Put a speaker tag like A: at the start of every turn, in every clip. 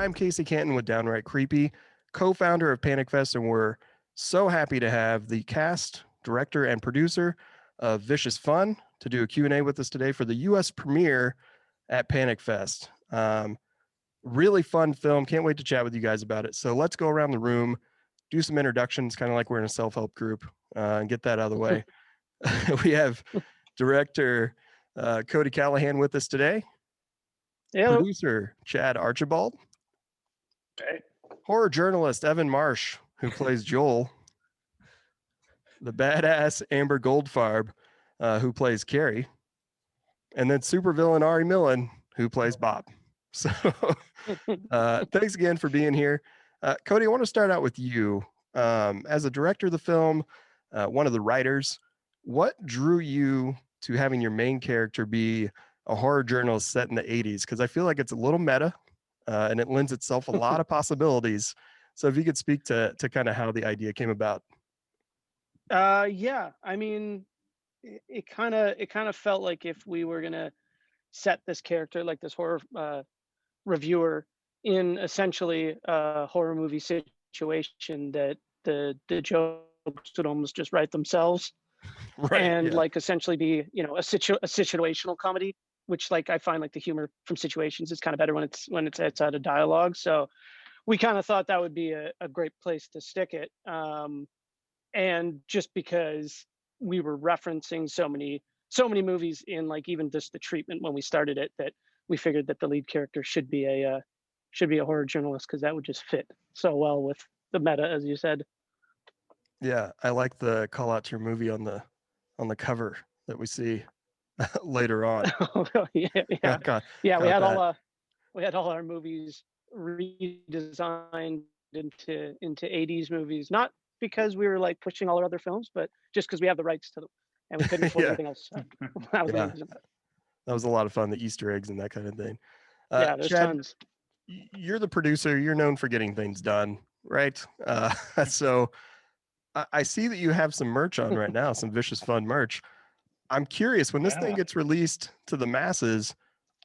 A: I'm Casey Canton with Downright Creepy, co-founder of Panic Fest, and we're so happy to have the cast, director, and producer of Vicious Fun to do a Q&A with us today for the U.S. premiere at Panic Fest. Really fun film. Can't wait to chat with you guys about it. So let's go around the room, do some introductions, kind of like we're in a self-help group, and get that out of the way. We have director Cody Calahan with us today.
B: Hello.
A: Producer Chad Archibald.
C: Hey.
A: Horror journalist Evan Marsh, who plays Joel. The badass Amber Goldfarb, who plays Carrie. And then supervillain Ari Millen, who plays Bob. So thanks again for being here. Cody, I want to start out with you. As a director of the film, one of the writers, what drew you to having your main character be a horror journalist set in the 80s? Because I feel like it's a little meta and it lends itself a lot of possibilities. So if you could speak to kind of how the idea came about.
B: Yeah, I mean, it kind of felt like if we were gonna set this character, like this horror reviewer, in essentially a horror movie situation, that the jokes would almost just write themselves.
A: Right,
B: and
A: yeah.
B: like essentially be, you know, a situational comedy, which like I find like the humor from situations is kind of better when it's outside of dialogue. So we kind of thought that would be a great place to stick it. And just because we were referencing so many movies in like even just the treatment when we started it, that we figured that the lead character should be a horror journalist, because that would just fit so well with the meta, as you said.
A: Yeah, I like the call out to your movie on the cover that we see later on.
B: yeah.
A: Got
B: Yeah, we had
A: that.
B: we had all our movies redesigned into 80s movies, not because we were like pushing all our other films, but just because we have the rights to them and we couldn't afford
A: Yeah.
B: anything else. That was the
A: Yeah.
B: reason.
A: That was a lot of fun, the Easter eggs and that kind of thing.
B: Yeah, there's
A: Chad,
B: tons.
A: you're the producer. You're known for getting things done, right? So I see that you have some merch on right now, some Vicious Fun merch. I'm curious, when this thing gets released to the masses,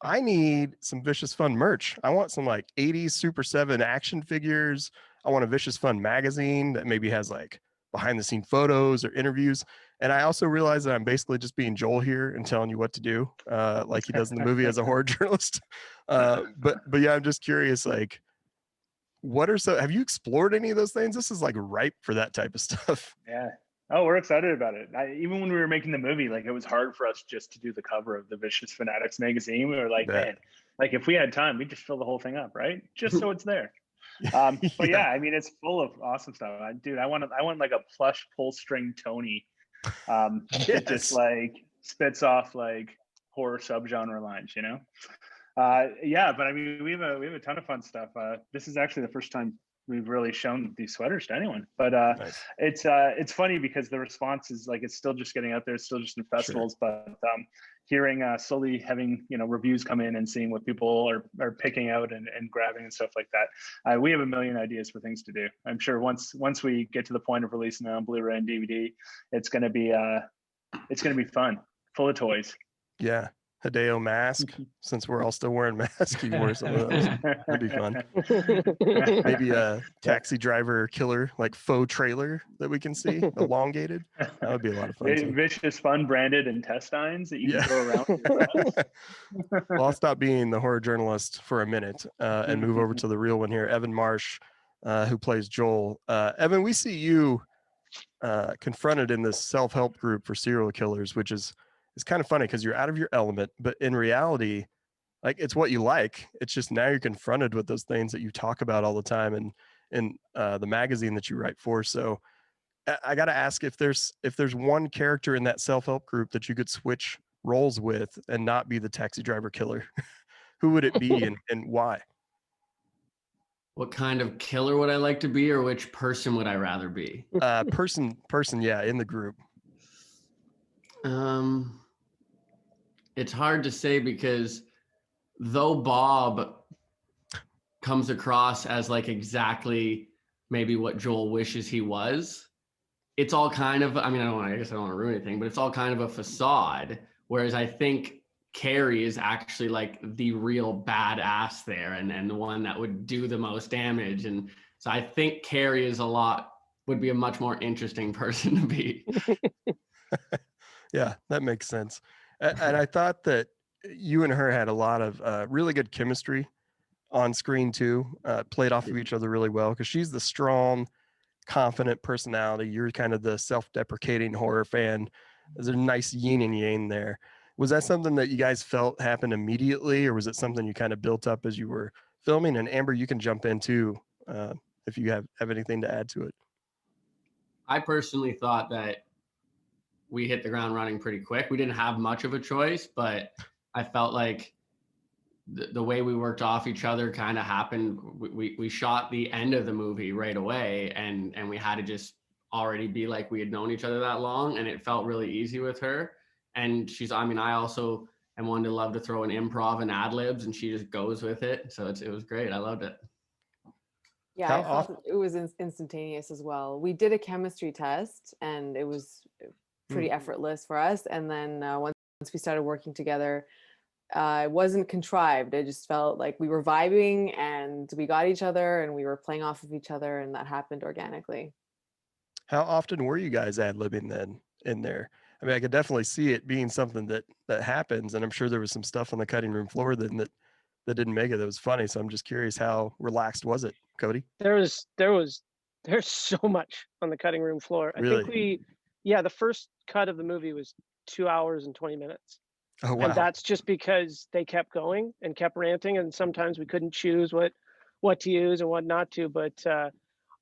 A: I need some Vicious Fun merch. I want some like 80s Super 7 action figures. I want a Vicious Fun magazine that maybe has like behind the scene photos or interviews. And I also realize that I'm basically just being Joel here and telling you what to do, like he does in the movie as a horror journalist. But yeah, I'm just curious, like, have you explored any of those things? This is like ripe for that type of stuff.
C: Yeah. Oh, we're excited about it. Even when we were making the movie, like it was hard for us just to do the cover of the Vicious Fanatics magazine. We were like, man, like if we had time, we'd just fill the whole thing up, right? Just so it's there. But yeah, I mean, it's full of awesome stuff. Dude, I want like a plush pull string Tony that just like spits off like horror subgenre lines, you know? Yeah, but I mean, we have a ton of fun stuff. This is actually the first time we've really shown these sweaters to anyone, but
A: Nice.
C: It's funny because the response is like it's still just getting out there. It's still just in festivals, sure. But hearing slowly having reviews come in and seeing what people are picking out and grabbing and stuff like that. We have a million ideas for things to do. I'm sure once we get to the point of releasing it on Blu-ray and DVD, it's gonna be fun, full of toys.
A: Yeah. Hideo mask, since we're all still wearing masks, you wear some of those. That'd be fun. Maybe a taxi driver killer, like faux trailer that we can see, elongated. That would be a lot of fun too.
C: Vicious Fun branded intestines that you can throw around.
A: Well, I'll stop being the horror journalist for a minute and move over to the real one here, Evan Marsh, who plays Joel. Evan, we see you confronted in this self-help group for serial killers, which is kind of funny because you're out of your element, but in reality, like it's what you like. It's just now you're confronted with those things that you talk about all the time and in the magazine that you write for. So I got to ask if there's one character in that self-help group that you could switch roles with and not be the taxi driver killer, who would it be and why?
D: What kind of killer would I like to be, or which person would I rather be?
A: Person, yeah, in the group.
D: It's hard to say because though Bob comes across as like exactly maybe what Joel wishes he was, it's all kind of, I mean, I guess I don't want to ruin anything, but it's all kind of a facade. Whereas I think Carrie is actually like the real badass there, and the one that would do the most damage. And so I think Carrie would be a much more interesting person to be.
A: Yeah, that makes sense. And I thought that you and her had a lot of really good chemistry on screen too. Played off of each other really well because she's the strong, confident personality. You're kind of the self-deprecating horror fan. There's a nice yin and yang there. Was that something that you guys felt happened immediately, or was it something you kind of built up as you were filming? And Amber, you can jump in too if you have anything to add to it.
D: I personally thought that we hit the ground running pretty quick. We didn't have much of a choice, but I felt like the way we worked off each other kind of happened. We shot the end of the movie right away, and we had to just already be like we had known each other that long, and it felt really easy with her. And I also am one to love to throw an improv and ad libs, and she just goes with it. So it was great. I loved it.
E: Yeah, I felt it was instantaneous as well. We did a chemistry test, and it was pretty effortless for us. And then once we started working together, it wasn't contrived. It just felt like we were vibing, and we got each other, and we were playing off of each other, and that happened organically.
A: How often were you guys ad-libbing then in there? I mean, I could definitely see it being something that happens, and I'm sure there was some stuff on the cutting room floor then that didn't make it that was funny. So I'm just curious, how relaxed was it, Cody?
B: There's so much on the cutting room floor.
A: Really?
B: I think the first cut of the movie was 2 hours and 20 minutes.
A: Oh, wow.
B: And that's just because they kept going and kept ranting, and sometimes we couldn't choose what to use and what not to. But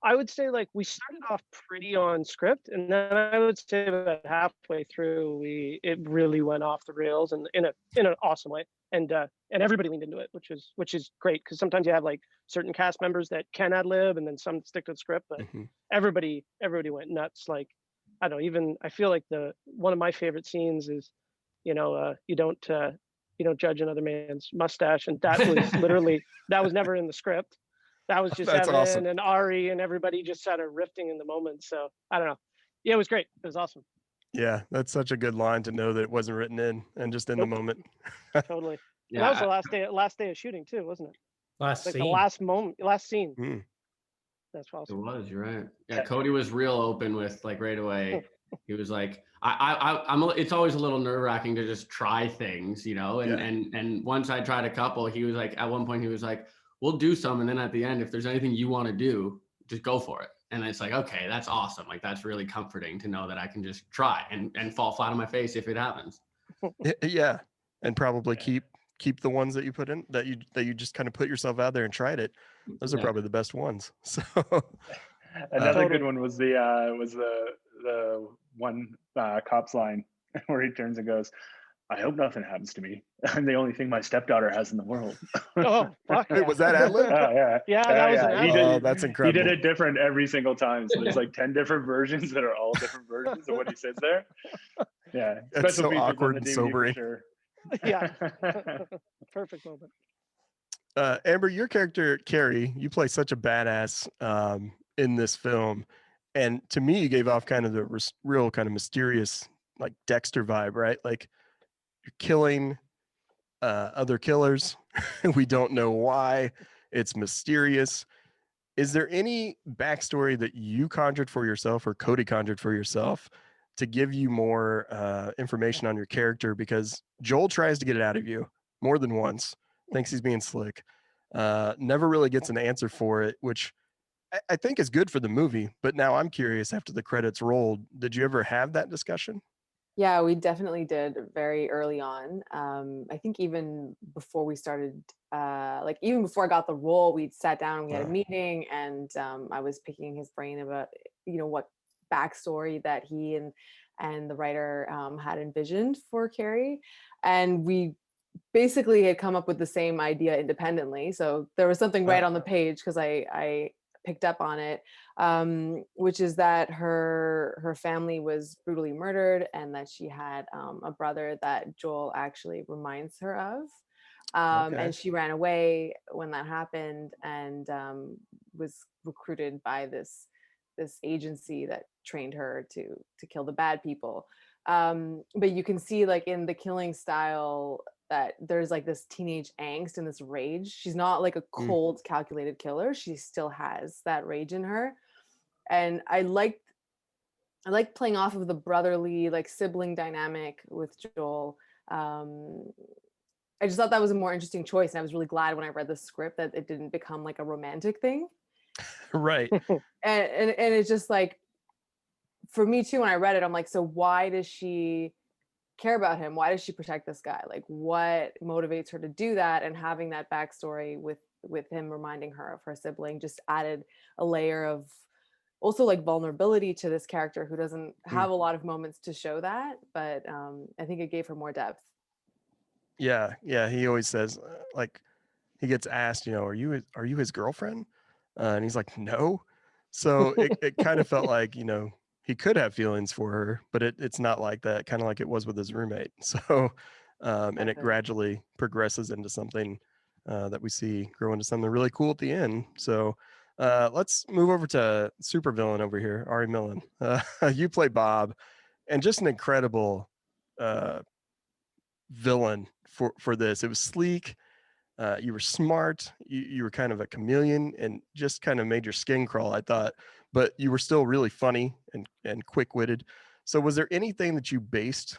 B: I would say like we started off pretty on script, and then I would say about halfway through it really went off the rails, and in an awesome way. And everybody leaned into it, which is great, because sometimes you have like certain cast members that can ad lib, and then some stick to the script. But everybody went nuts. Like I don't know, even I feel like one of my favorite scenes is, you don't judge another man's mustache, and that was literally that was never in the script. That was just
A: That's
B: Evan
A: awesome.
B: and Ari and everybody just started riffing in the moment. So I don't know. Yeah, it was great. It was awesome.
A: Yeah, that's such a good line to know that it wasn't written in and just in the moment.
B: Totally.
D: Yeah,
B: And that was the last day of shooting too, wasn't it?
F: Last
B: Like
F: scene.
B: the last scene.
A: Mm.
B: That's
D: it
B: awesome.
D: was. You're right. Yeah, Cody was real open with like right away. He was like, it's always a little nerve wracking to just try things, and once I tried a couple, he was like, at one point he was like, we'll do some, and then at the end, if there's anything you want to do, just go for it. And it's like, okay, that's awesome. Like that's really comforting to know that I can just try and fall flat on my face if it happens.
A: Yeah, and probably keep the ones that you put in, that you just kind of put yourself out there and tried it. Those are probably the best ones. So
C: another good one was the one cop's line where he turns and goes, "I hope nothing happens to me. I'm the only thing my stepdaughter has in the world."
B: Oh, fuck.
A: Wait, was that ad lib?
B: Yeah, that was an ad lib.
A: Oh, that's incredible.
C: He did it different every single time. So there's like 10 different versions that are all different versions of what he says there. Yeah.
A: That's so
C: features on
A: awkward
C: the
A: and
C: DVD
A: sobering.
C: for sure.
B: Yeah. Perfect moment.
A: Amber, your character Carrie, you play such a badass in this film, and to me, you gave off kind of the real kind of mysterious, like Dexter vibe, right? Like you're killing other killers. We don't know why. It's mysterious. Is there any backstory that you conjured for yourself or Cody conjured for yourself to give you more information on your character? Because Joel tries to get it out of you more than once, thinks he's being slick, never really gets an answer for it, which I think is good for the movie. But now I'm curious, after the credits rolled, did you ever have that discussion?
E: Yeah, we definitely did very early on. I think even before we started, even before I got the role, we'd sat down, we had a meeting, and I was picking his brain about, what backstory that he and the writer had envisioned for Carrie. And we basically had come up with the same idea independently. So there was something right on the page, because I picked up on it, which is that her family was brutally murdered, and that she had a brother that Joel actually reminds her of, and she ran away when that happened, and was recruited by this agency that trained her to kill the bad people. But you can see like in the killing style that there's like this teenage angst and this rage. She's not like a cold, calculated killer. She still has that rage in her. And I like playing off of the brotherly, like sibling dynamic with Joel. I just thought that was a more interesting choice. And I was really glad when I read the script that it didn't become like a romantic thing.
A: Right.
E: And it's just like, for me too, when I read it, I'm like, so why does she care about him? Why does she protect this guy? Like, what motivates her to do that? And having that backstory with him reminding her of her sibling just added a layer of also like vulnerability to this character who doesn't have a lot of moments to show that. But I think it gave her more depth.
A: Yeah. He always says, like, he gets asked, are you his girlfriend? And he's like, no. So it kind of felt like, he could have feelings for her, but it's not like that, kind of like it was with his roommate. So, and it gradually progresses into something that we see grow into something really cool at the end. So let's move over to supervillain over here, Ari Millen. You play Bob, and just an incredible villain for this. It was sleek. You were smart. You were kind of a chameleon and just kind of made your skin crawl, I thought, but you were still really funny and quick-witted. So was there anything that you based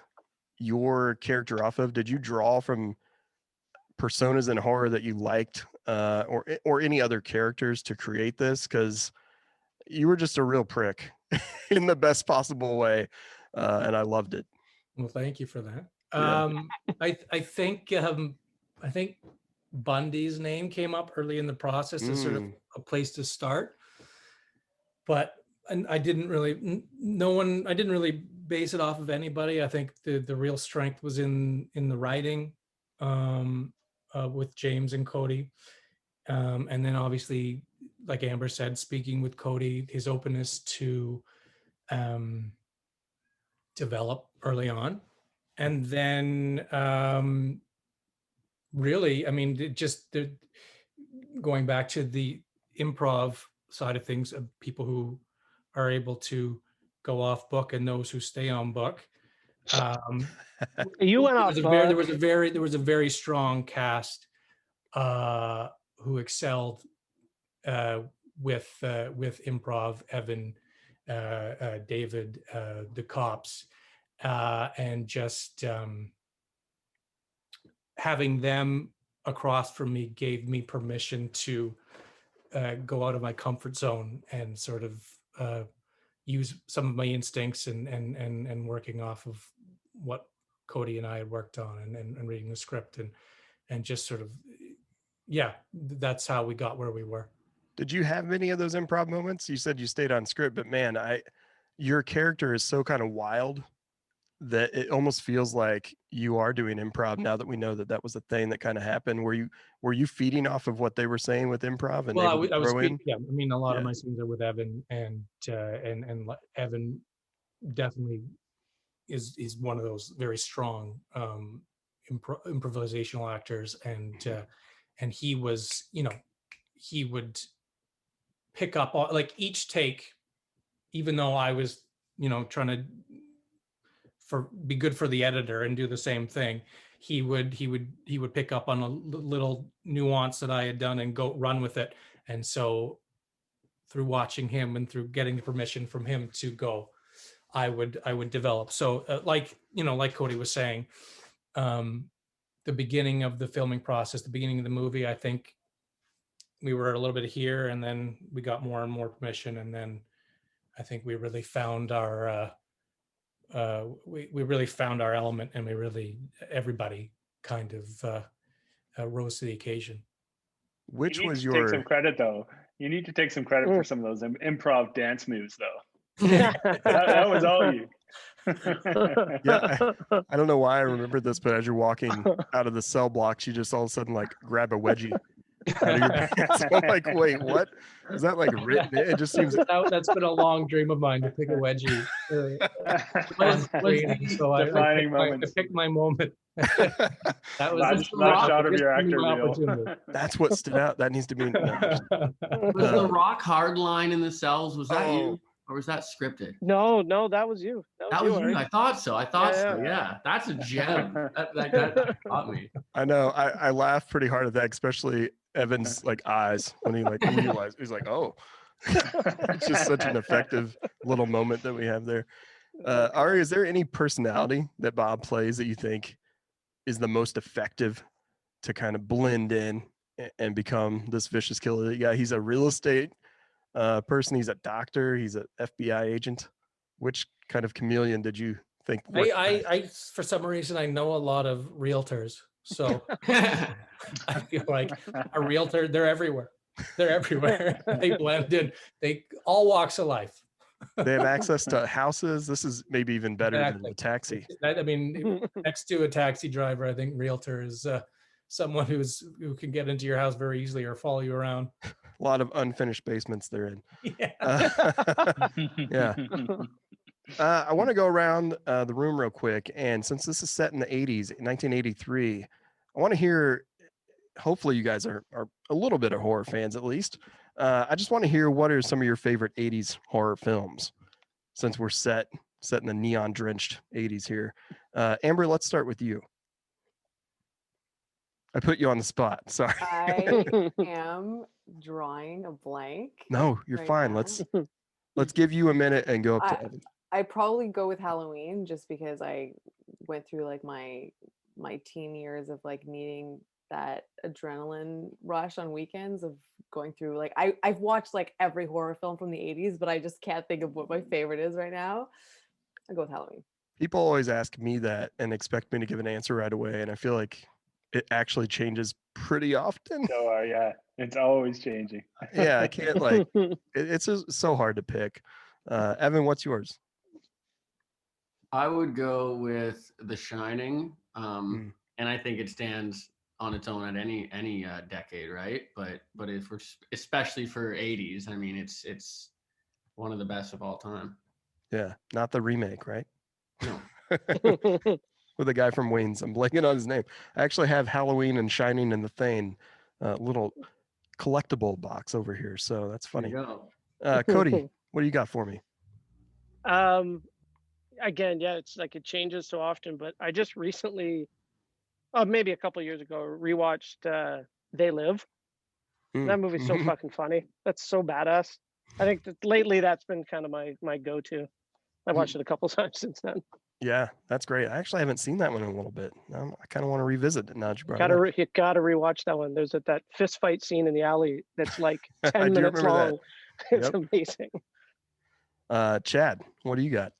A: your character off of? Did you draw from personas in horror that you liked, or any other characters to create this? Because you were just a real prick in the best possible way, and I loved it.
F: Well, thank you for that.
A: Yeah.
F: I think Bundy's name came up early in the process as sort of a place to start, but I didn't really base it off of anybody. I think the real strength was in the writing with James and Cody, and then obviously, like Amber said, speaking with Cody, his openness to develop early on. And then really, I mean, going back to the improv side of things, of people who are able to go off book and those who stay on book.
B: You went off book.
F: There was a very strong cast who excelled with improv. Evan, David, the cops. And just having them across from me gave me permission to go out of my comfort zone and sort of use some of my instincts and working off of what Cody and I had worked on and reading the script and just sort of, yeah, that's how we got where we were.
A: Did you have many of those improv moments? You said you stayed on script, but man, your character is so kind of wild that it almost feels like you are doing improv now that we know that was a thing that kind of happened. Were you feeding off of what they were saying with improv? And
F: well, I was feeding, yeah. I mean, a lot
A: of
F: my scenes are with Evan, and Evan definitely is one of those very strong improvisational actors, and he was, he would pick up like each take, even though I was, trying to be good for the editor and do the same thing, he would pick up on a little nuance that I had done and go run with it. And so through watching him and through getting the permission from him to go, I would develop. So like Cody was saying, the beginning of the filming process, the beginning of the movie, I think we were a little bit here, and then we got more and more permission, and then I think we really found our we really found our element, and everybody kind of rose to the occasion.
A: Which was
C: your? Take some credit though. You need to take some credit for some of those improv dance moves though. that was all you.
A: Yeah, I don't know why I remembered this, but as you're walking out of the cell blocks, you just all of a sudden like grab a wedgie out of your pants. I'm like, wait, what? Is that like written? It just seems
F: that's been a long dream of mine to pick a wedgie. So I picked my moment. That was
C: last shot of your actor reel.
A: That's what stood out. That needs to be.
D: Was the rock hard line in the cells? Was that you? Or was that scripted?
B: No, that was you.
D: That was
B: Ari.
D: you. I thought so.
B: Yeah.
D: Yeah. That's a gem. That caught me.
A: I know. I laughed pretty hard at that, especially Evan's like eyes when he like realized. He's like, oh, it's just such an effective little moment that we have there. Ari, is there any personality that Bob plays that you think is the most effective to kind of blend in and become this vicious killer? Yeah, he's a real estate person. He's a doctor. He's an FBI agent. Which kind of chameleon did you think?
F: I for some reason I know a lot of realtors, so I feel like a realtor. They're everywhere. They're everywhere. They blend in. They all walks of life.
A: They have access to houses. This is maybe even better than the taxi.
F: I mean, next to a taxi driver, I think realtor is someone who can get into your house very easily or follow you around.
A: A lot of unfinished basements they're in.
F: Yeah.
A: Yeah. I want to go around the room real quick, and since this is set in the 80s, 1983, I want to hear. Hopefully, you guys are a little bit of horror fans at least. I just want to hear what are some of your favorite 80s horror films, since we're set in the neon drenched 80s here. Amber, let's start with you. I put you on the spot. Sorry.
E: I am drawing a blank.
A: No, you're
E: right
A: fine.
E: now.
A: Let's give you a minute and go up to Evan.
E: I probably go with Halloween just because I went through like my teen years of like needing that adrenaline rush on weekends of going through like I've watched like every horror film from the 80s, but I just can't think of what my favorite is right now. I go with Halloween.
A: People always ask me that and expect me to give an answer right away, and I feel like it actually changes pretty often.
C: So yeah, it's always changing.
A: Yeah, I can't like it's just so hard to pick. Evan, what's yours?
D: I would go with The Shining, and I think it stands on its own at any decade, right? But if we're especially for 80s, I mean, it's one of the best of all time.
A: Yeah, not the remake, right?
D: No.
A: With the guy from Wayne's, I'm blanking on his name. I actually have Halloween and Shining and the Thane, little collectible box over here, so that's funny.
D: There you go.
A: Cody, what do you got for me?
B: Again, yeah, it's like it changes so often, but I just recently, maybe a couple of years ago, rewatched They Live. That movie's so fucking funny. That's so badass. I think that lately that's been kind of my go-to. I watched it a couple times since then.
A: Yeah, that's great. I actually haven't seen that one in a little bit. I kind of want to revisit it now that you brought it up.
B: You gotta rewatch that one. There's that fist fight scene in the alley that's like 10
A: do
B: minutes
A: remember
B: long.
A: that.
B: It's amazing.
A: Chad, what do you got?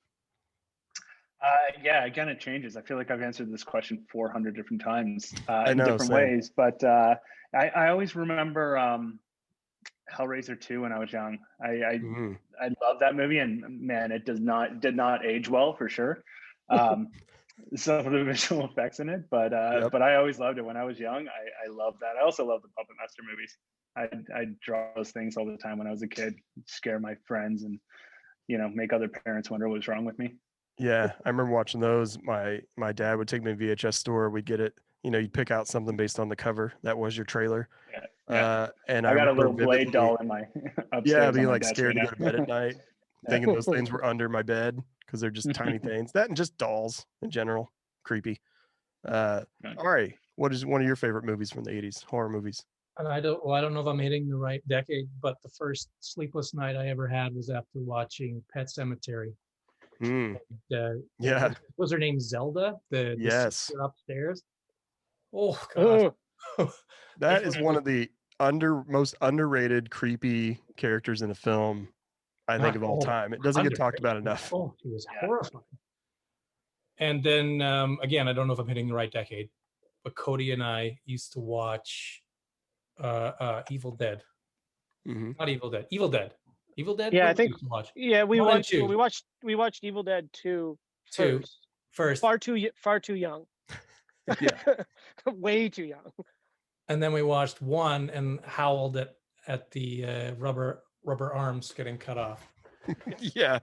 C: Yeah, again, it changes. I feel like I've answered this question 400 different times
A: I
C: in
A: know,
C: different
A: same.
C: ways. But I always remember Hellraiser 2 when I was young. I love that movie, and man, it did not age well for sure. Some of the visual effects in it, but I always loved it when I was young. I love that. I also love the Puppet Master movies. I draw those things all the time when I was a kid, scare my friends, and make other parents wonder what was wrong with me.
A: Yeah, I remember watching those. My dad would take me to the VHS store. We'd get it. You'd pick out something based on the cover. That was your trailer.
C: Yeah.
A: And
C: I got a little
A: vividly,
C: Blade doll in my upstairs.
A: Yeah, being
C: on my
A: like
C: desk
A: scared
C: right
A: to go to bed at night, thinking those things were under my bed because they're just tiny things. That and just dolls in general, creepy. All right, what is one of your favorite movies from the 80s, horror movies?
F: And I don't know if I'm hitting the right decade, but the first sleepless night I ever had was after watching Pet Sematary.
A: Yeah.
F: Was her name Zelda? The
A: Yes.
F: Upstairs. Oh god.
A: That is one of the most underrated creepy characters in a film, I think, of all time. It doesn't get talked about enough.
F: Oh, he was horrifying. And then again, I don't know if I'm hitting the right decade, but Cody and I used to watch Evil Dead. Not Evil Dead. Evil Dead. Evil Dead?
B: Yeah, I think. Yeah, we watched Evil Dead 2 first. Far too young.
A: Yeah.
B: Way too young.
F: And then we watched 1 and howled at the rubber arms getting cut off.
A: Yeah.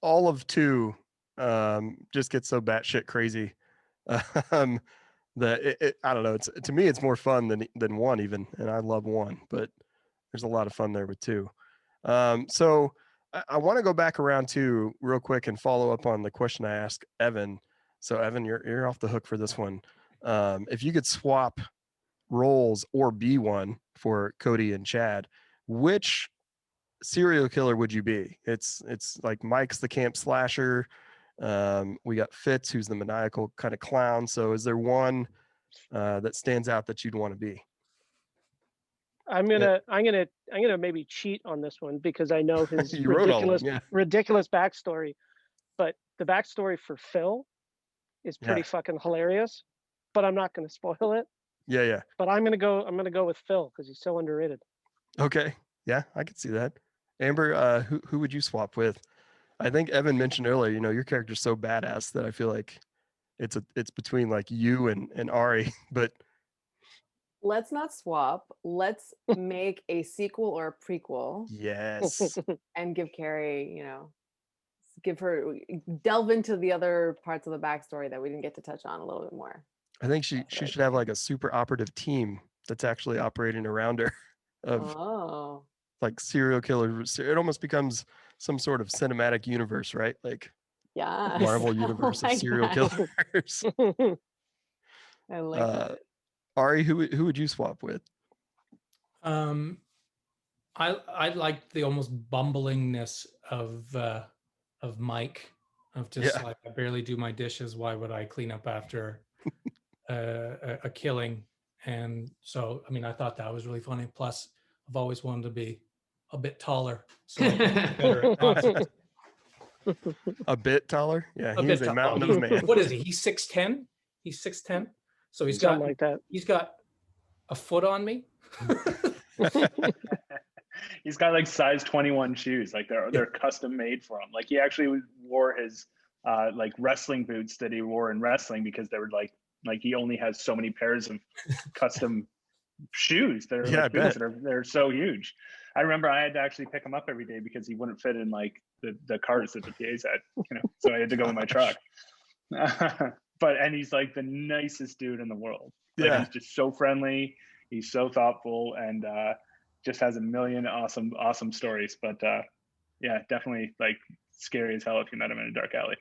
A: All of 2 just gets so batshit crazy that I don't know. To me, it's more fun than 1 even, and I love 1, but there's a lot of fun there with 2. So I want to go back around to real quick and follow up on the question I asked Evan. So Evan, you're off the hook for this one. If you could swap roles or be one for Cody and Chad, which serial killer would you be? It's like Mike's the camp slasher. We got Fitz, who's the maniacal kind of clown. So is there one that stands out that you'd want to be?
B: I'm gonna maybe cheat on this one because I know his
A: You wrote all of
B: ridiculous
A: them, yeah.
B: ridiculous backstory, but the backstory for Phil is pretty
A: Yeah.
B: fucking hilarious. But I'm not gonna spoil it.
A: Yeah.
B: But I'm gonna go with Phil because he's so underrated.
A: Okay. Yeah, I could see that. Amber, who would you swap with? I think Evan mentioned earlier, your character's so badass that I feel like it's between like you and Ari, but
E: Let's not swap. Let's make a sequel or a prequel
A: yes.
E: and give Carrie, give her delve into the other parts of the backstory that we didn't get to touch on a little bit more.
A: I think she should have like a super operative team that's actually operating around her of like serial killers. It almost becomes some sort of cinematic universe, right? Like Marvel universe of serial killers.
E: I like that.
A: Ari, who would you swap with?
F: I like the almost bumblingness of Mike, of just like, I barely do my dishes. Why would I clean up after a killing? And so, I mean, I thought that was really funny. Plus, I've always wanted to be a bit taller, so I can be better at nonsense.
A: A bit taller? Yeah, he is a mountain of a man.
F: What is he? He's 6'10". He's 6'10". So he's
B: Something
F: got
B: like that.
F: He's got a foot on me.
C: He's got like size 21 shoes, like they're custom made for him. Like he actually wore his like wrestling boots that he wore in wrestling because they were like he only has so many pairs of custom shoes that are like boots that they're so huge. I remember I had to actually pick him up every day because he wouldn't fit in like the cars that the PAs had, so I had to go in my truck. And he's like the nicest dude in the world. Like, he's just so friendly. He's so thoughtful and just has a million awesome stories. But yeah, definitely like scary as hell if you met him in a dark alley.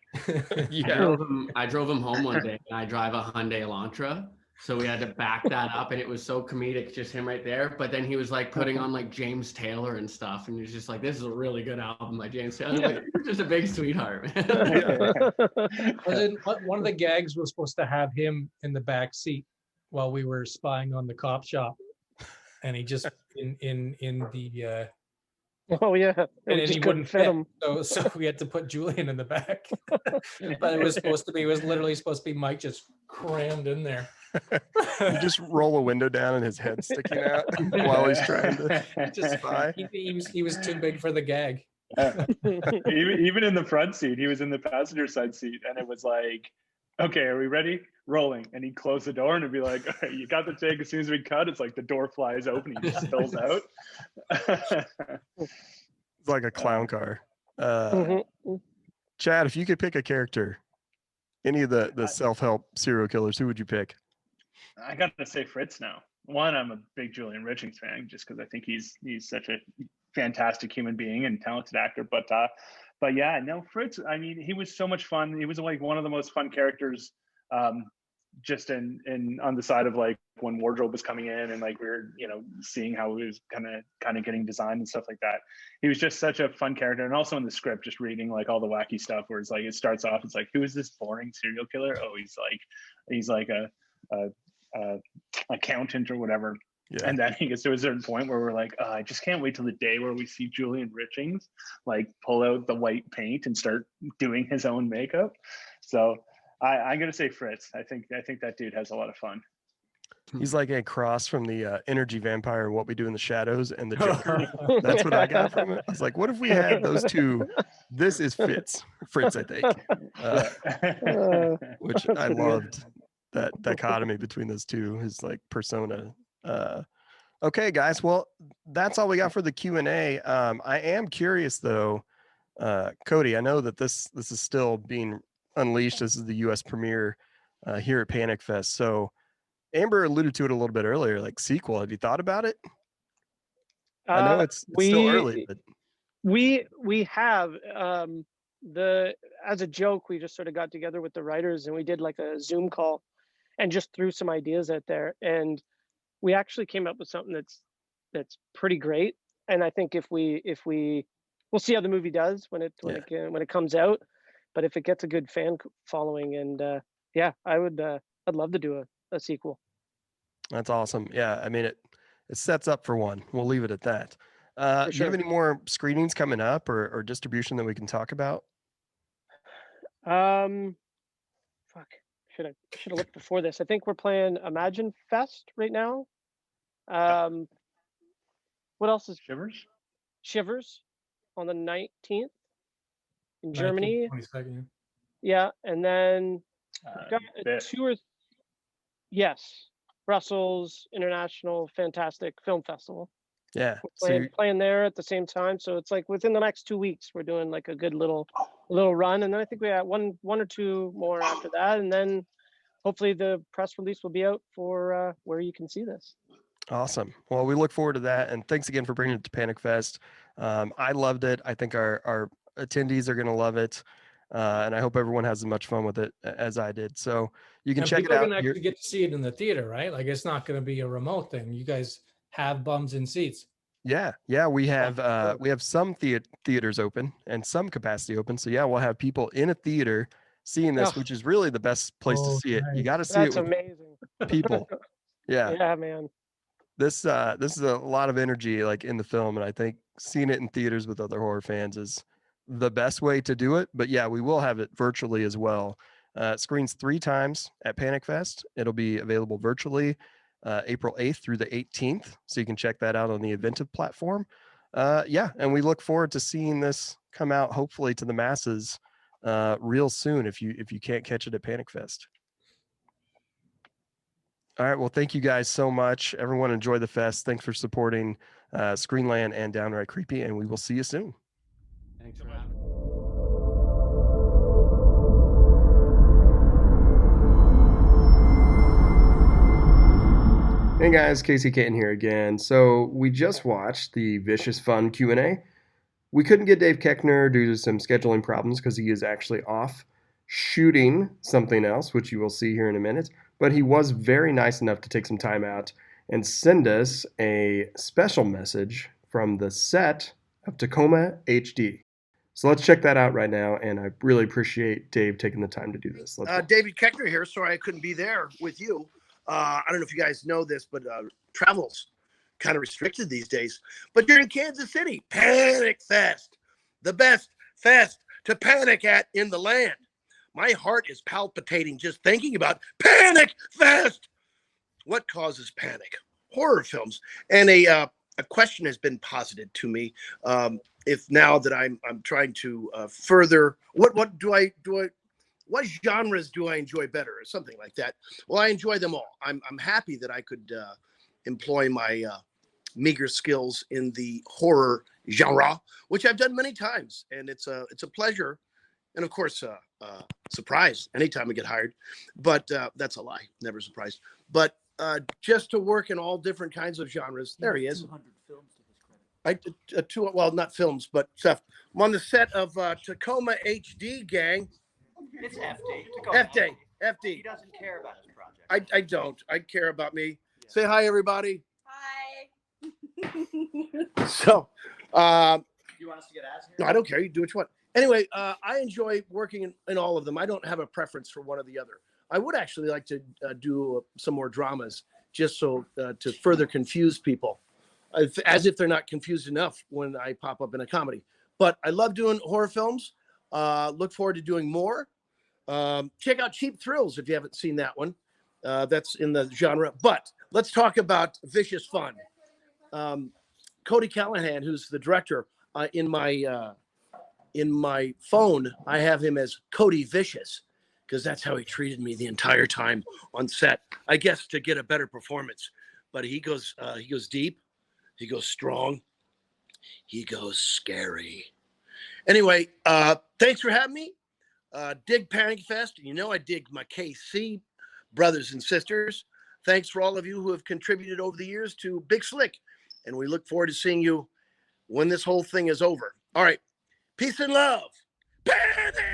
D: I drove him home one day, and I drive a Hyundai Elantra. So we had to back that up, and it was so comedic, just him right there. But then he was like putting on like James Taylor and stuff, and he was just like, "This is a really good album by James Taylor." Like, you're just a big sweetheart, man.
F: One of the gags was supposed to have him in the back seat while we were spying on the cop shop, and he just in the.
B: Oh yeah,
F: and he wouldn't fit him. So we had to put Julian in the back. But it was literally supposed to be Mike just crammed in there.
A: You just roll a window down and his head sticking out while he's trying to
F: just spy. He was too big for the gag.
C: Even in the front seat, he was in the passenger side seat, and it was like, okay, are we ready? Rolling. And he'd close the door and it'd be like, all right, you got the take. As soon as we cut, it's like the door flies open, he just spills out.
A: It's like a clown car. Chad, if you could pick a character, any of the self-help serial killers, who would you pick?
C: I gotta say Fritz now. One, I'm a big Julian Richings fan just because I think he's such a fantastic human being and talented actor. But yeah, no, Fritz, I mean, he was so much fun. He was like one of the most fun characters just in on the side of like when wardrobe was coming in and like we were seeing how it was kind of getting designed and stuff like that. He was just such a fun character, and also in the script just reading like all the wacky stuff where it's like it starts off, it's like, who is this boring serial killer? Oh, he's like a accountant or whatever. And then he gets to a certain point where we're like, I just can't wait till the day where we see Julian Richings like pull out the white paint and start doing his own makeup. So I'm gonna say Fritz. I think that dude has a lot of fun.
A: He's like a cross from the energy vampire, What We Do in the Shadows, and the Joker. That's what I got from it. I was like, what if we had those two? This is Fritz, I think. Which I loved, that dichotomy between those two, his like persona. Okay, guys. Well, that's all we got for the Q&A. I am curious though, Cody, I know that this is still being unleashed. This is the US premiere here at Panic Fest. So Amber alluded to it a little bit earlier, like sequel. Have you thought about it? I know it's still early, but
B: We have as a joke, we just sort of got together with the writers and we did like a Zoom call and just threw some ideas out there, and we actually came up with something that's pretty great. And I think if we we'll see how the movie does when it comes out, but if it gets a good fan following, and yeah, I'd love to do a sequel.
A: That's awesome. Yeah, I mean it sets up for one. We'll leave it at that.
B: For
A: Do you have
B: sure.
A: any more screenings coming up or distribution that we can talk about?
B: Fuck. Should have looked before this. I think we're playing Imagine Fest right now. What else is
C: Shivers?
B: Shivers on the 19th in
F: 19th,
B: Germany?
F: 22nd.
B: Yeah, and then we've got
C: Fifth.
B: yes, Brussels International Fantastic Film Festival.
A: Yeah.
B: We're playing there at the same time, so it's like within the next 2 weeks we're doing like a good little run, and then I think we have one or two more after that, and then hopefully the press release will be out for where you can see this.
A: Awesome. Well, we look forward to that, and thanks again for bringing it to Panic Fest. I loved it. I think our attendees are going to love it, and I hope everyone has as much fun with it as I did. So you can check it out.
F: People are going to actually get to see it in the theater, right? Like it's not going to be a remote thing. You guys have bums in seats.
A: Yeah, we have some theaters open and some capacity open. So yeah, we'll have people in a theater seeing this, which is really the best place to see it. You got to see
B: That's
A: it with
B: amazing.
A: people. Yeah.
B: Yeah, man.
A: This is a lot of energy like in the film, and I think seeing it in theaters with other horror fans is the best way to do it. But yeah, we will have it virtually as well. It screens 3 times at Panic Fest. It'll be available virtually April 8th through the 18th. So you can check that out on the Inventive platform. Yeah, and we look forward to seeing this come out hopefully to the masses real soon if you can't catch it at Panic Fest. All right. Well, thank you guys so much. Everyone enjoy the fest. Thanks for supporting Screenland and Downright Creepy, and we will see you soon.
D: Thanks for having me.
A: Hey guys, Casey Caton here again. So we just watched the Vicious Fun Q&A. We couldn't get Dave Koechner due to some scheduling problems because he is actually off shooting something else, which you will see here in a minute. But he was very nice enough to take some time out and send us a special message from the set of Tacoma HD. So let's check that out right now, and I really appreciate Dave taking the time to do this.
G: David Koechner here. Sorry I couldn't be there with you. I don't know if you guys know this, but travel's kind of restricted these days. But you're in Kansas City. Panic Fest. The best fest to panic at in the land. My heart is palpitating just thinking about Panic Fest. What causes panic? Horror films. And a question has been posited to me. If now that I'm trying to further, what genres do I enjoy better, or something like that? Well, I enjoy them all. I'm happy that I could employ my meager skills in the horror genre, which I've done many times, and it's a pleasure. And of course, surprise anytime I get hired, but that's a lie. Never surprised. But just to work in all different kinds of genres. There he is. 200 films to his credit. Well, not films, but stuff. I'm on the set of Tacoma HD, gang.
H: It's FD.
G: FD.
H: He doesn't care about his project.
G: I don't. I care about me. Yeah. Say hi, everybody.
H: Hi.
G: So,
H: you want us to get ads here?
G: No, I don't care. You do what you want. Anyway, I enjoy working in all of them. I don't have a preference for one or the other. I would actually like to do some more dramas, just so to further confuse people, as if they're not confused enough when I pop up in a comedy. But I love doing horror films. Look forward to doing more. Check out Cheap Thrills if you haven't seen that one. That's in the genre. But let's talk about Vicious Fun. Cody Calahan, who's the director, in my phone, I have him as Cody Vicious, because that's how he treated me the entire time on set. I guess to get a better performance. But he goes deep, he goes strong, he goes scary. Anyway, thanks for having me. Dig Panic Fest. You know I dig my KC brothers and sisters. Thanks for all of you who have contributed over the years to Big Slick. And we look forward to seeing you when this whole thing is over. All right. Peace and love. Panic!